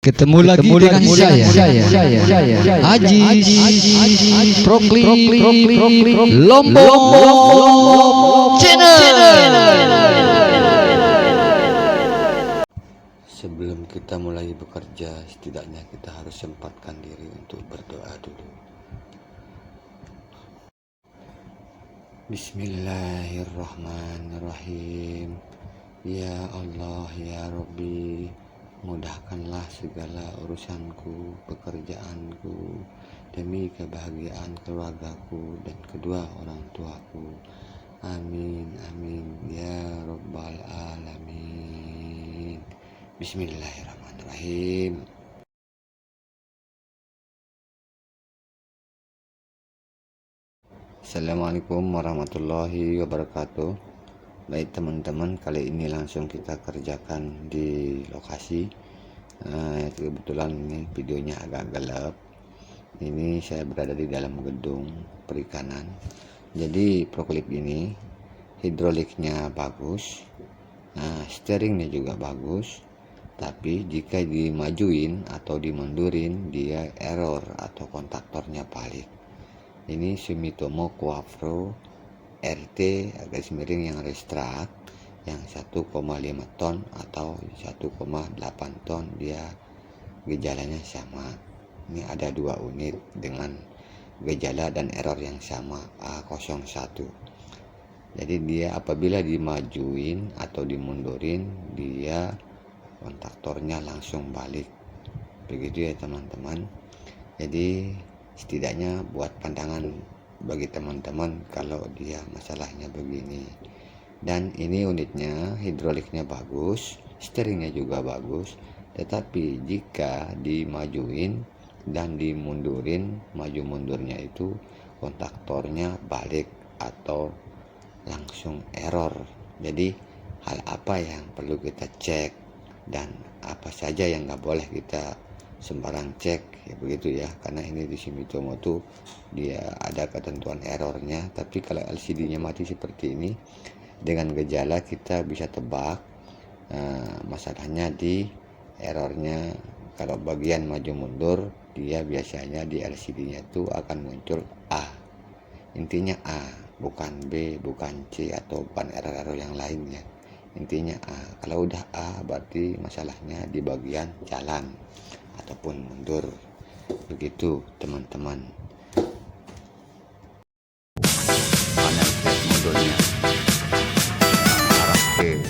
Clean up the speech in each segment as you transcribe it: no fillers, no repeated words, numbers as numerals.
Ketemu lagi dengan saya Haji Proklim Lombok Channel. Sebelum kita mulai bekerja, setidaknya kita harus sempatkan diri untuk berdoa dulu. Bismillahirrahmanirrahim. Ya Allah, ya Rabbi, mudahkanlah segala urusanku, pekerjaanku, demi kebahagiaan keluargaku dan kedua orang tuaku. Amin, amin, ya Rabbal Alamin. Bismillahirrahmanirrahim. Assalamualaikum warahmatullahi wabarakatuh. Baik teman-teman, kali ini langsung kita kerjakan di lokasi. Kebetulan ini videonya agak gelap. Ini saya berada di dalam gedung perikanan. Jadi Proklim ini hidroliknya bagus, steeringnya juga bagus. Tapi jika dimajuin atau dimundurin, dia error atau kontaktornya balik. Ini Sumitomo Quattro RT garis miring yang restart yang 1,5 ton atau 1,8 ton, dia gejalanya sama. Ini ada dua unit dengan gejala dan error yang sama, A01. Jadi dia apabila dimajuin atau dimundurin, dia kontaktornya langsung balik. Begitu ya teman-teman. Jadi setidaknya buat pandangan bagi teman-teman kalau dia masalahnya begini. Dan ini unitnya hidroliknya bagus, steeringnya juga bagus, tetapi jika dimajuin dan dimundurin, maju mundurnya itu kontaktornya balik atau langsung error. Jadi hal apa yang perlu kita cek dan apa saja yang nggak boleh kita sembarang cek, ya begitu ya, karena ini di Sumitomo tuh dia ada ketentuan errornya. Tapi kalau LCD-nya mati seperti ini, dengan gejala kita bisa tebak masalahnya di errornya. Kalau bagian maju mundur, dia biasanya di LCD-nya itu akan muncul A, intinya A, bukan B, bukan C, atau bukan error-error yang lainnya. Intinya A. Kalau udah A berarti masalahnya di bagian jalan ataupun mundur. Begitu teman-teman. Panel mundurnya arah ke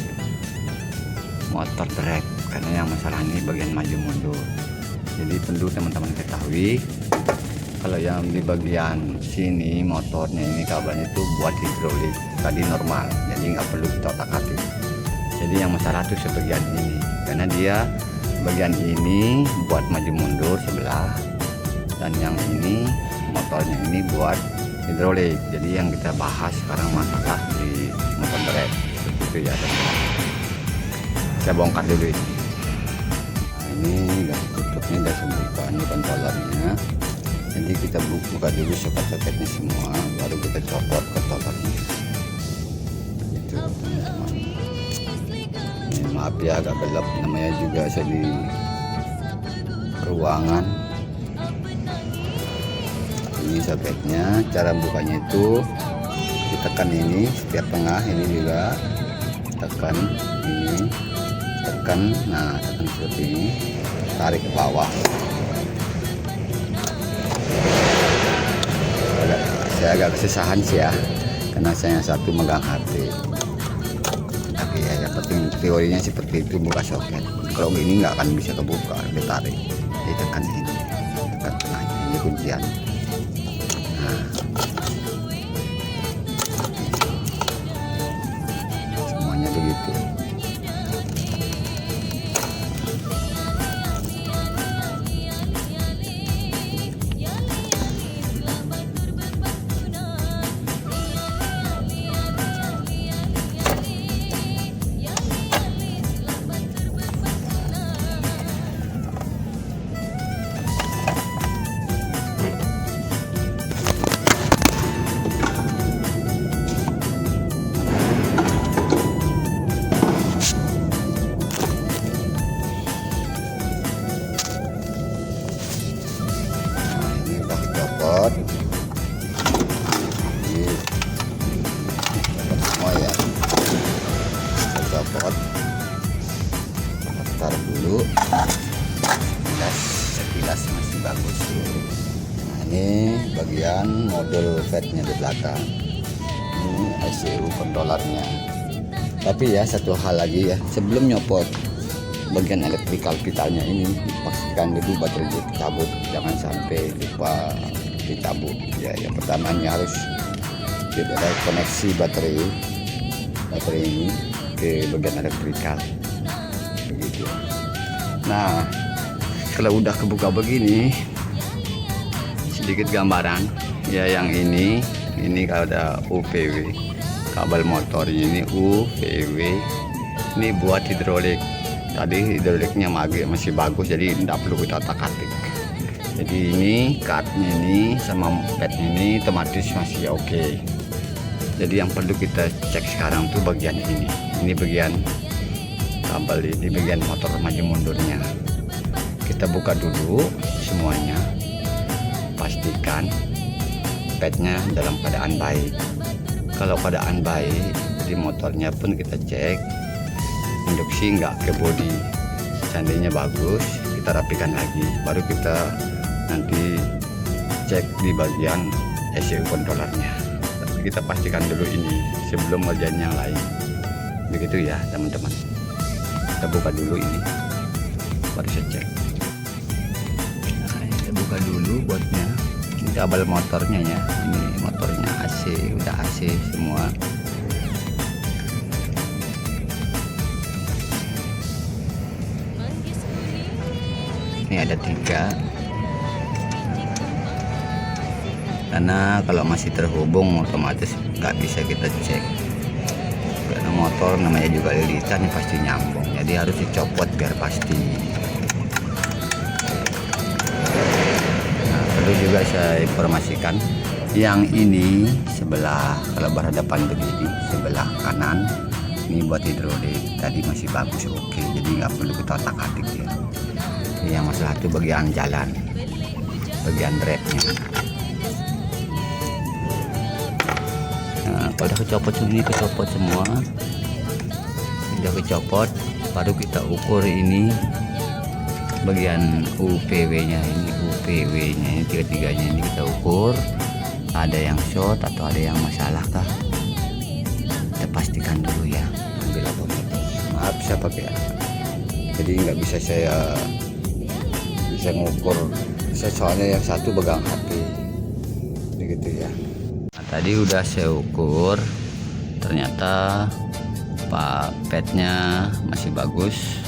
motor drag, karena yang masalah ini bagian maju mundur. Jadi perlu teman-teman ketahui, kalau yang di bagian sini motornya ini kabelnya itu buat hidrolik tadi normal, jadi nggak perlu kita otak-atik. Jadi yang masalah itu sebagian ini, karena dia bagian ini buat maju mundur sebelah, dan yang ini motornya ini buat hidrolik. Jadi yang kita bahas sekarang masalah di motor drag seperti itu ya teman-teman. Saya bongkar dulu ini. Ini udah tutupnya, udah sembuhkan, ini kontrolernya. Jadi kita buka dulu soket-soketnya semua, baru kita copot kontrolernya. Itu teman-teman. Maaf ya agak gelap, namanya juga saya di ruangan. Ini soketnya, cara bukanya itu ditekan ini setiap tengah, ini juga tekan ini, tekan, nah tekan seperti ini, tarik ke bawah. Saya agak kesusahan sih ya, karena saya satu megang HP. Ya, yang penting teorinya seperti itu, buka soket. Kalau ini nggak akan bisa kebuka, ditarik, ditekan ini, tekan tengahnya, ini kuncian. Nah, semuanya begitu. sekilas masih bagus. Nah, ini bagian modul fatnya di belakang, ini ECU controllernya. Tapi ya satu hal lagi ya, sebelum nyopot bagian elektrikal vitalnya ini dipastikan dulu baterai dicabut, jangan sampai lupa dicabut ya. Yang pertama ini harus kita koneksi baterai ini ke bagian elektrikal begitu. Nah, kalau udah kebuka begini, sedikit gambaran ya. Yang ini kalau ada UPW kabel motornya, ini UPW, ini buat hidrolik. Tadi hidroliknya masih bagus, jadi tidak perlu kita otak-atik. Jadi ini cardnya ini sama padnya ini otomatis masih oke. Jadi yang perlu kita cek sekarang tuh bagian ini bagian kabel, ini bagian motor maju mundurnya. Kita buka dulu semuanya, pastikan padnya dalam keadaan baik. Kalau keadaan baik, jadi motornya pun kita cek induksi nggak ke bodi. Seandainya bagus, kita rapikan lagi, baru kita nanti cek di bagian ECU controllernya. Tapi kita pastikan dulu ini sebelum ngerjain yang lain, begitu ya teman-teman. Kita buka dulu ini, baru saya cek. Nah, kita buka dulu buatnya. Ini kabel motornya ya, ini motornya AC, udah AC semua. Ini ada 3, karena kalau masih terhubung otomatis nggak bisa kita cek, karena motor namanya juga lilitan pasti nyambung, jadi harus dicopot biar pasti. Nah, perlu juga saya informasikan, yang ini sebelah, kalau berhadapan begini sebelah kanan ini buat hidrolik, tadi masih bagus oke, jadi nggak perlu kita otak-atik ya. Yang masalah itu bagian jalan, bagian dreknya. Nah, kalau udah kecopot ini, kecopot semua, udah kecopot, baru kita ukur ini bagian UPW nya ini tiga-tiganya ini kita ukur, ada yang short atau ada yang masalah kah, kita pastikan dulu ya. Ambil otomatis, maaf saya pakai, jadi nggak bisa saya ngukur, saya soalnya yang satu pegang HP begitu ya. Nah, tadi udah saya ukur, ternyata padnya masih bagus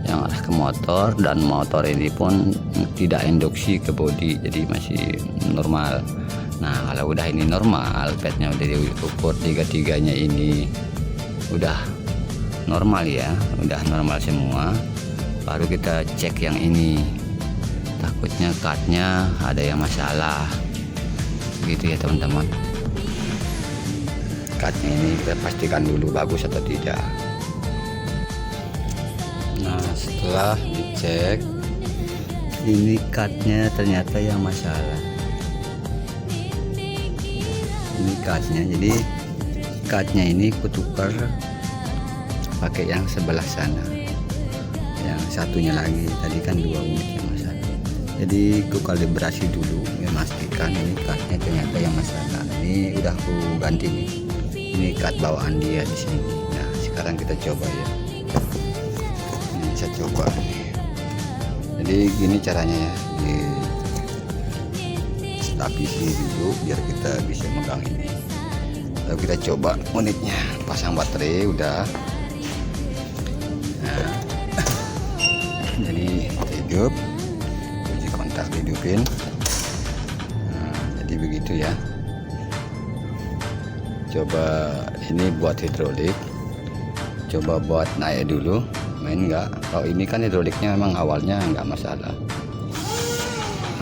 yang arah ke motor, dan motor ini pun tidak induksi ke bodi, jadi masih normal. Nah, kalau udah ini normal, padnya udah diukur tiga-tiganya ini udah normal ya, udah normal semua, baru kita cek yang ini. Takutnya cardnya ada yang masalah gitu ya teman-teman. Cardnya ini kita pastikan dulu bagus atau tidak. Nah, setelah dicek ini cardnya ternyata yang masalah, ini cardnya. Jadi cardnya ini kutukar pakai yang sebelah sana, yang satunya lagi, tadi kan 2 unit yang masalah. Jadi ku kalibrasi dulu, memastikan ini cardnya ternyata yang masalah. Ini udah ku ganti nih, ini card bawaan dia di sini. Nah, sekarang kita coba ya. Ini saya coba. Jadi gini caranya ya, di stabilisi dulu biar kita bisa megang ini. Lalu kita coba unitnya, pasang baterai udah. Nah, jadi hidup, kunci kontak dihidupin. Nah, jadi begitu ya. Coba ini buat hidrolik, coba buat naik dulu, main enggak. Kalau ini kan hidroliknya memang awalnya enggak masalah,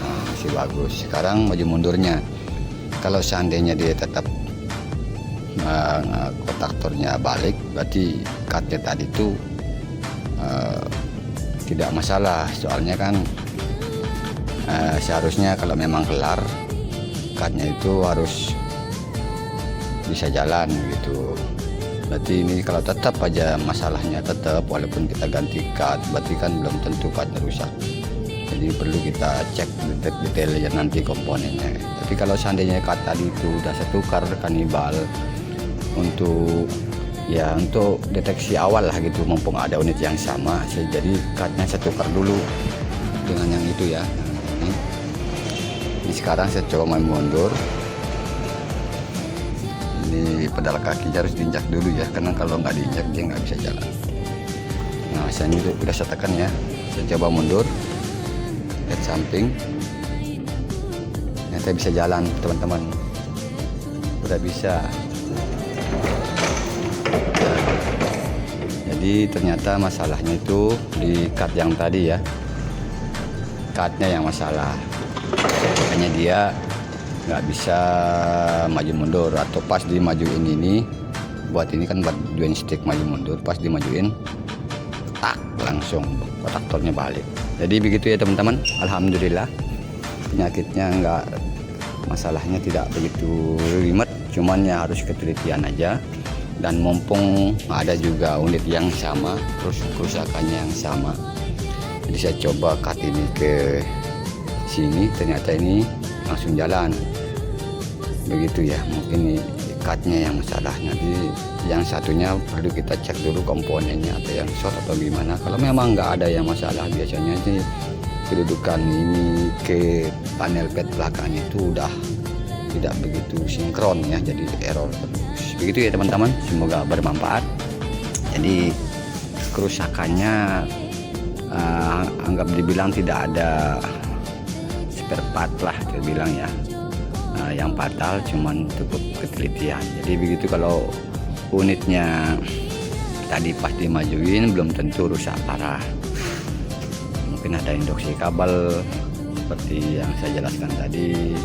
nah, masih bagus. Sekarang maju mundurnya, kalau seandainya dia tetap kontaktornya balik, berarti cardnya tadi itu tidak masalah. Soalnya kan seharusnya kalau memang kelar, cardnya itu harus bisa jalan gitu. Berarti ini kalau tetap aja masalahnya tetap, walaupun kita ganti card, berarti kan belum tentu cardnya rusak. Jadi perlu kita cek detail-detailnya nanti komponennya. Tapi kalau seandainya kat tadi itu udah setukar kanibal untuk deteksi awal lah gitu, mumpung ada unit yang sama, jadi katnya saya tukar dulu dengan yang itu ya. Ini sekarang saya coba main mundur. Ini pedal kakinya harus diinjak dulu ya, karena kalau nggak diinjak dia nggak bisa jalan. Nah, saya ini udah saya tekan ya, saya coba mundur, lihat samping, ternyata bisa jalan teman-teman, udah bisa. Jadi ternyata masalahnya itu di cut yang tadi ya, cutnya yang masalah, makanya dia nggak bisa maju mundur. Atau pas dimajuin ini, buat ini kan buat joystick maju mundur, pas dimajuin tak langsung kotaktornya balik. Jadi begitu ya teman-teman. Alhamdulillah penyakitnya masalahnya tidak begitu ribet, cuman ya harus ketelitian aja. Dan mumpung ada juga unit yang sama, terus kerusakannya yang sama, jadi saya coba cut ini ke sini, ternyata ini langsung jalan. Begitu ya, mungkin cutnya yang masalah. Nanti yang satunya perlu kita cek dulu komponennya, atau yang short atau gimana. Kalau memang nggak ada yang masalah, biasanya sih kedudukan ini ke panel pad belakangnya itu udah tidak begitu sinkron ya, jadi error terus. Begitu ya teman-teman, semoga bermanfaat. Jadi kerusakannya anggap dibilang tidak ada spare part lah terbilang ya, yang fatal, cuman cukup ketelitian. Jadi begitu, kalau unitnya tadi pas dimajuin belum tentu rusak parah, mungkin ada induksi kabel seperti yang saya jelaskan tadi,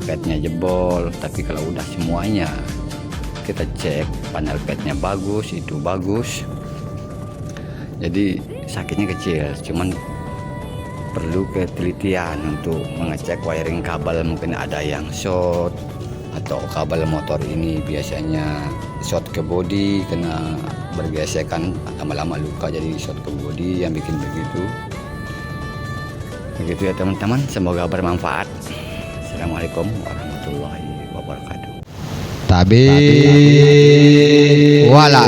padnya jebol. Tapi kalau udah semuanya kita cek, panel padnya bagus, itu bagus, jadi sakitnya kecil, cuman perlu ketelitian untuk mengecek wiring kabel. Mungkin ada yang short, atau kabel motor ini biasanya short ke bodi, kena bergesekan, lama-lama luka jadi short ke bodi yang bikin begitu. Begitu ya teman-teman, semoga bermanfaat. Assalamualaikum warahmatullahi wabarakatuh. Tabi wala